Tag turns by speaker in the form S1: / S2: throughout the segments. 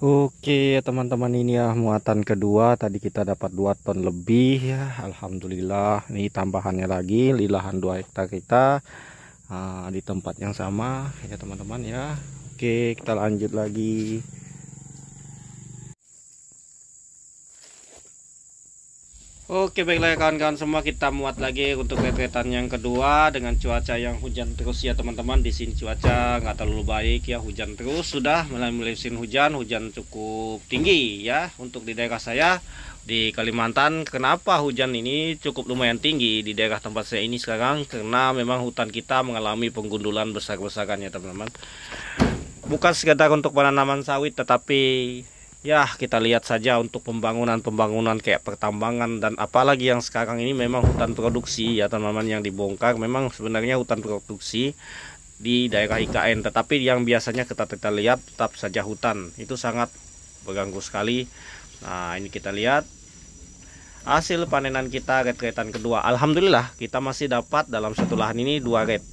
S1: Oke teman-teman, ini ya muatan kedua. Tadi kita dapat 2 ton lebih ya. Alhamdulillah, ini tambahannya lagi di lahan 2 hektar kita, di tempat yang sama ya teman-teman ya. Oke, kita lanjut lagi. Oke, baiklah ya kawan-kawan semua, kita muat lagi untuk retretan yang kedua dengan cuaca yang hujan terus ya teman-teman. Di sini cuaca nggak terlalu baik ya, hujan terus, sudah mulai musim hujan cukup tinggi ya untuk di daerah saya di Kalimantan. Kenapa hujan ini cukup lumayan tinggi di daerah tempat saya ini sekarang? Karena memang hutan kita mengalami penggundulan besar-besaran ya teman-teman. Bukan sekedar untuk penanaman sawit, tetapi ya kita lihat saja untuk pembangunan kayak pertambangan dan apalagi yang sekarang ini memang hutan produksi ya teman-teman yang dibongkar. Memang sebenarnya hutan produksi di daerah IKN, tetapi yang biasanya kita lihat tetap saja hutan itu sangat mengganggu sekali. Nah, ini kita lihat hasil panenan kita retretan kedua. Alhamdulillah kita masih dapat dalam satu lahan ini 2 ret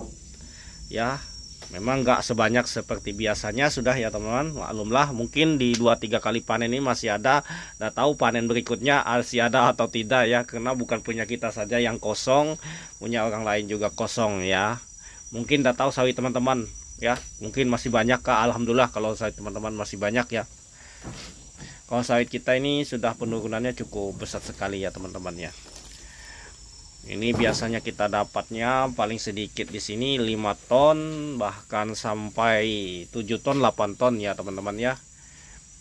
S1: ya. Memang nggak sebanyak seperti biasanya sudah ya teman-teman, maklumlah. Mungkin di 2-3 kali panen ini masih ada, nggak tahu panen berikutnya masih ada atau tidak ya, karena bukan punya kita saja yang kosong, punya orang lain juga kosong ya. Mungkin nggak tahu sawit teman-teman ya, mungkin masih banyak kah. Alhamdulillah kalau sawit teman-teman masih banyak ya. Kalau sawit kita ini sudah penurunannya cukup besar sekali ya teman-teman ya. Ini biasanya kita dapatnya paling sedikit di sini 5 ton, bahkan sampai 7 ton, 8 ton ya teman-teman ya.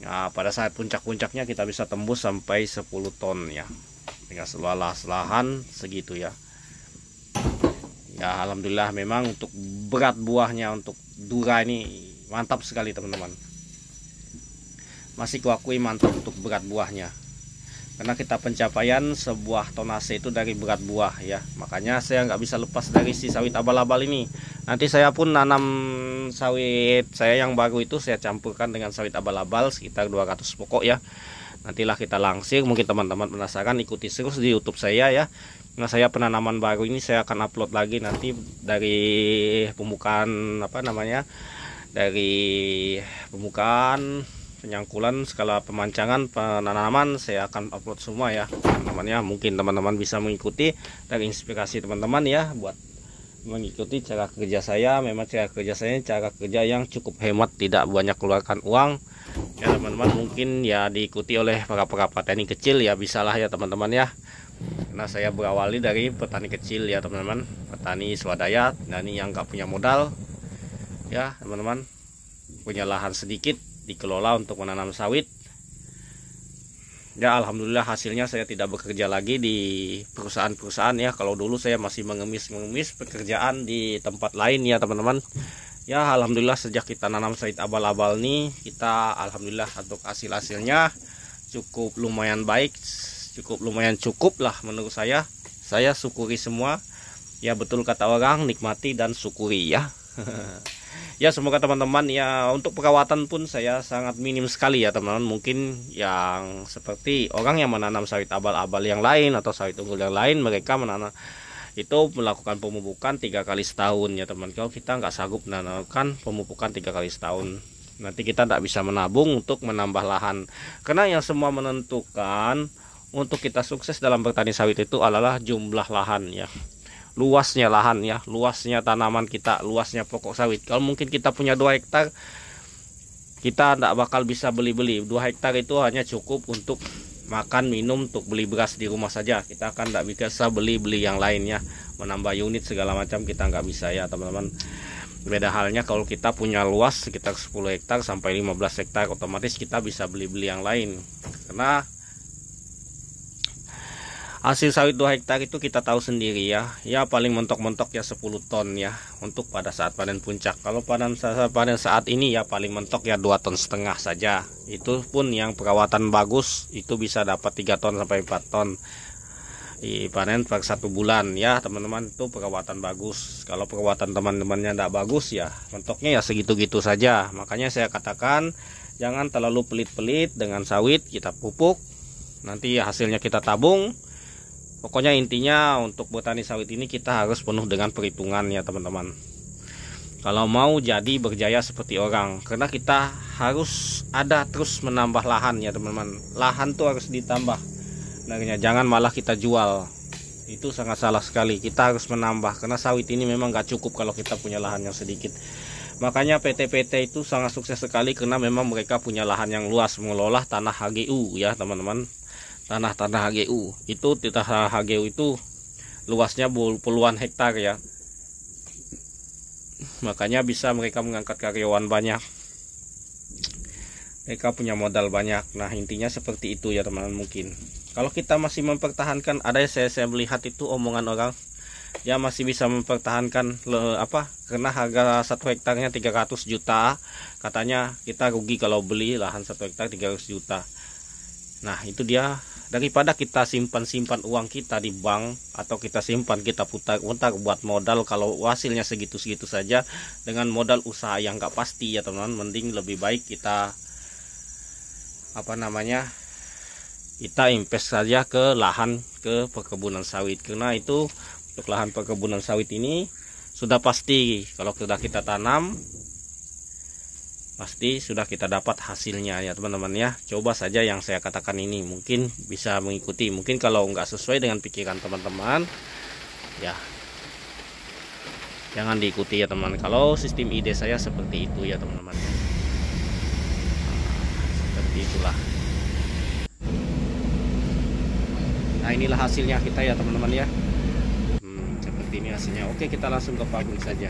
S1: Nah, pada saat puncak-puncaknya kita bisa tembus sampai 10 ton ya. Dengan seluas lahan segitu ya. Ya alhamdulillah, memang untuk berat buahnya, untuk dura ini mantap sekali teman-teman. Masih kuakui mantap untuk berat buahnya. Karena kita pencapaian sebuah tonase itu dari berat buah ya. Makanya saya nggak bisa lepas dari si sawit abal-abal ini. Nanti saya pun nanam sawit saya yang baru itu, saya campurkan dengan sawit abal-abal sekitar 200 pokok ya. Nantilah kita langsir. Mungkin teman-teman penasaran, ikuti terus di YouTube saya ya. Nah, saya penanaman baru ini saya akan upload lagi nanti dari pembukaan dari pembukaan penyangkulan skala pemancangan penanaman, saya akan upload semua ya teman-teman ya. Mungkin teman-teman bisa mengikuti dan inspirasi teman-teman ya buat mengikuti cara kerja saya. Memang cara kerja saya cara kerja yang cukup hemat, tidak banyak keluarkan uang ya teman-teman. Mungkin ya diikuti oleh para petani kecil ya, bisalah ya teman-teman ya. Karena saya berawali dari petani kecil ya teman-teman, petani swadaya, dan ini yang nggak punya modal ya teman-teman, punya lahan sedikit, dikelola untuk menanam sawit ya. Alhamdulillah hasilnya saya tidak bekerja lagi di perusahaan-perusahaan ya. Kalau dulu saya masih mengemis pekerjaan di tempat lain ya teman-teman ya. Alhamdulillah sejak kita nanam sawit abal-abal nih, kita alhamdulillah untuk hasilnya cukup lumayan baik, cukup lah menurut saya. Saya syukuri semua ya, betul kata orang, nikmati dan syukuri ya. Ya semoga teman-teman ya, untuk perawatan pun saya sangat minim sekali ya teman-teman. Mungkin yang seperti orang yang menanam sawit abal-abal yang lain atau sawit unggul yang lain, mereka menanam itu melakukan pemupukan 3 kali setahun ya teman. Kalau kita nggak sanggup menanamkan pemupukan 3 kali setahun, nanti kita tidak bisa menabung untuk menambah lahan. Karena yang semua menentukan untuk kita sukses dalam bertani sawit itu adalah jumlah lahan ya, luasnya lahan ya, luasnya tanaman kita, luasnya pokok sawit. Kalau mungkin kita punya 2 hektar, kita tidak bakal bisa beli-beli. 2 hektar itu hanya cukup untuk makan minum, untuk beli beras di rumah saja. Kita akan tidak bisa beli-beli yang lainnya, menambah unit segala macam kita nggak bisa ya teman-teman. Beda halnya kalau kita punya luas sekitar 10 hektar sampai 15 hektar, otomatis kita bisa beli-beli yang lain. Karena hasil sawit 2 hektar itu kita tahu sendiri ya, ya paling mentok-mentok ya 10 ton ya untuk pada saat panen puncak. Kalau panen saat ini ya paling mentok ya 2,5 ton saja. Itu pun yang perawatan bagus itu bisa dapat 3 ton sampai 4 ton di panen per 1 bulan ya teman-teman. Itu perawatan bagus. Kalau perawatan teman-temannya tidak bagus ya mentoknya ya segitu-gitu saja. Makanya saya katakan jangan terlalu pelit-pelit dengan sawit. Kita pupuk, nanti hasilnya kita tabung. Pokoknya intinya untuk bertani sawit ini kita harus penuh dengan perhitungan ya teman-teman. kalau mau jadi berjaya seperti orang, karena kita harus ada terus menambah lahan ya teman-teman. Lahan tuh harus ditambah. Nah, jangan malah kita jual. Itu sangat salah sekali. Kita harus menambah, karena sawit ini memang gak cukup kalau kita punya lahan yang sedikit. Makanya PT-PT itu sangat sukses sekali, karena memang mereka punya lahan yang luas, mengelola tanah HGU ya teman-teman. Tanah-tanah HGU itu, tanah HGU itu luasnya puluhan hektar ya. Makanya bisa mereka mengangkat karyawan banyak, mereka punya modal banyak. Nah intinya seperti itu ya teman-teman. Mungkin kalau kita masih mempertahankan, ada saya melihat itu omongan orang, dia masih bisa mempertahankan karena harga 1 hektarnya 300 juta, katanya kita rugi kalau beli lahan 1 hektar 300 juta. Nah itu dia, daripada kita simpan uang kita di bank, atau kita simpan, kita putar-putar buat modal kalau hasilnya segitu-segitu saja dengan modal usaha yang gak pasti ya teman-teman. Mending lebih baik kita kita invest saja ke lahan, ke perkebunan sawit. Karena itu untuk lahan perkebunan sawit ini sudah pasti kalau sudah kita tanam, pasti sudah kita dapat hasilnya ya teman-teman ya. Coba saja yang saya katakan ini, mungkin bisa mengikuti. Mungkin kalau nggak sesuai dengan pikiran teman-teman ya jangan diikuti ya teman. Kalau sistem ide saya seperti itu ya teman-teman. Seperti itulah. Nah inilah hasilnya kita ya teman-teman ya. Seperti ini hasilnya. Oke, kita langsung ke pabrik saja.